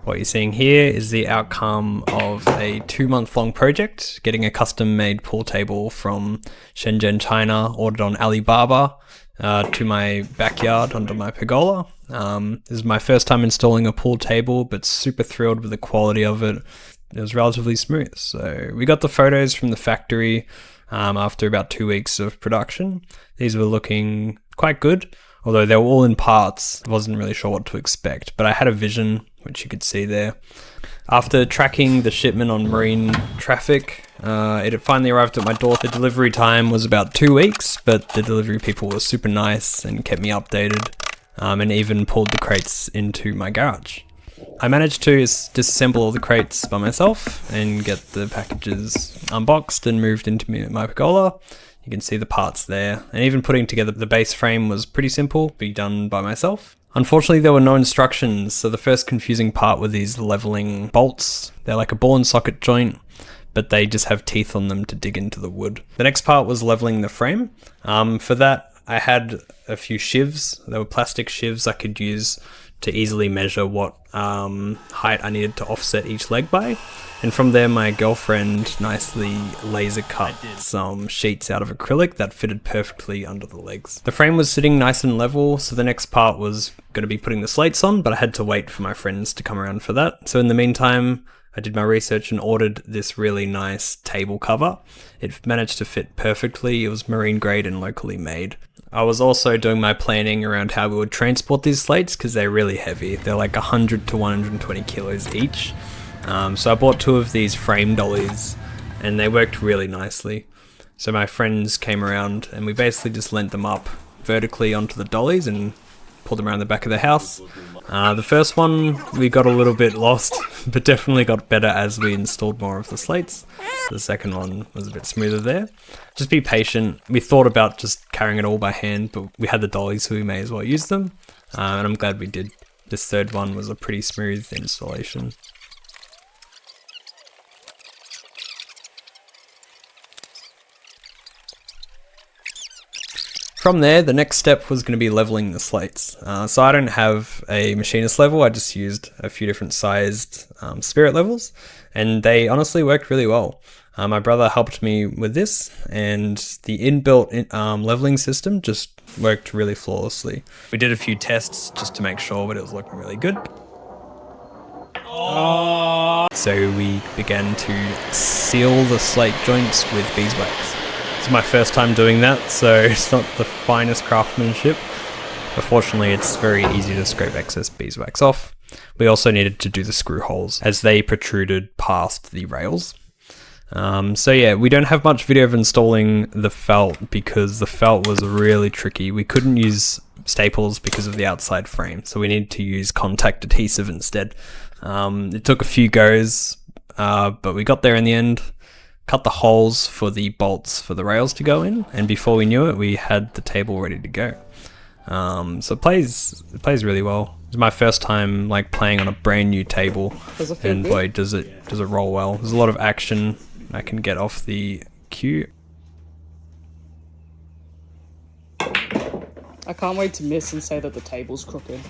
What you're seeing here is the outcome of a 2-month-long project, getting a custom-made pool table from Shenzhen, China, ordered on Alibaba to my backyard under my pergola. This is my first time installing a pool table, but super thrilled with the quality of it. It was relatively smooth. So we got the photos from the factory after about 2 weeks of production. These were looking quite good, although they were all in parts. I wasn't really sure what to expect, but I had a vision, which you could see there. After tracking the shipment on marine traffic, it had finally arrived at my door. The delivery time was about 2 weeks, but the delivery people were super nice and kept me updated, and even pulled the crates into my garage. I managed to disassemble all the crates by myself and get the packages unboxed and moved into my pergola. You can see the parts there, and even putting together the base frame was pretty simple, be done by myself. Unfortunately, there were no instructions, so the first confusing part were these leveling bolts. They're like a ball and socket joint, but they just have teeth on them to dig into the wood. The next part was leveling the frame. For that, I had a few shivs. They were plastic shivs I could use to easily measure what height I needed to offset each leg by. And from there, my girlfriend nicely laser cut some sheets out of acrylic that fitted perfectly under the legs. The frame was sitting nice and level, so the next part was going to be putting the slates on, but I had to wait for my friends to come around for that. So in the meantime, I did my research and ordered this really nice table cover. It managed to fit perfectly. It was marine grade and locally made. I was also doing my planning around how we would transport these slates because they're really heavy. They're like 100 to 120 kilos each. So I bought 2 of these frame dollies and they worked really nicely. So my friends came around and we basically just lent them up vertically onto the dollies and pulled them around the back of the house. The first one we got a little bit lost, but definitely got better as we installed more of the slates. The second one was a bit smoother there. Just be patient. We thought about just carrying it all by hand, but we had the dollies, so we may as well use them. And I'm glad we did. This third one was a pretty smooth installation. From there, the next step was going to be leveling the slates. So I don't have a machinist level, I just used a few different sized spirit levels, and they honestly worked really well. My brother helped me with this, and the inbuilt leveling system just worked really flawlessly. We did a few tests just to make sure, but it was looking really good. So we began to seal the slate joints with beeswax. It's my first time doing that, so it's not the finest craftsmanship, but fortunately it's very easy to scrape excess beeswax off. We also needed to do the screw holes as they protruded past the rails. So yeah, we don't have much video of installing the felt because the felt was really tricky. We couldn't use staples because of the outside frame, so we needed to use contact adhesive instead. It took a few goes, but we got there in the end. Cut the holes for the bolts for the rails to go in, and before we knew it, we had the table ready to go. So it plays really well. It's my first time like playing on a brand new table, and boy, does it roll well. There's a lot of action I can get off the cue. I can't wait to miss and say that the table's crooked.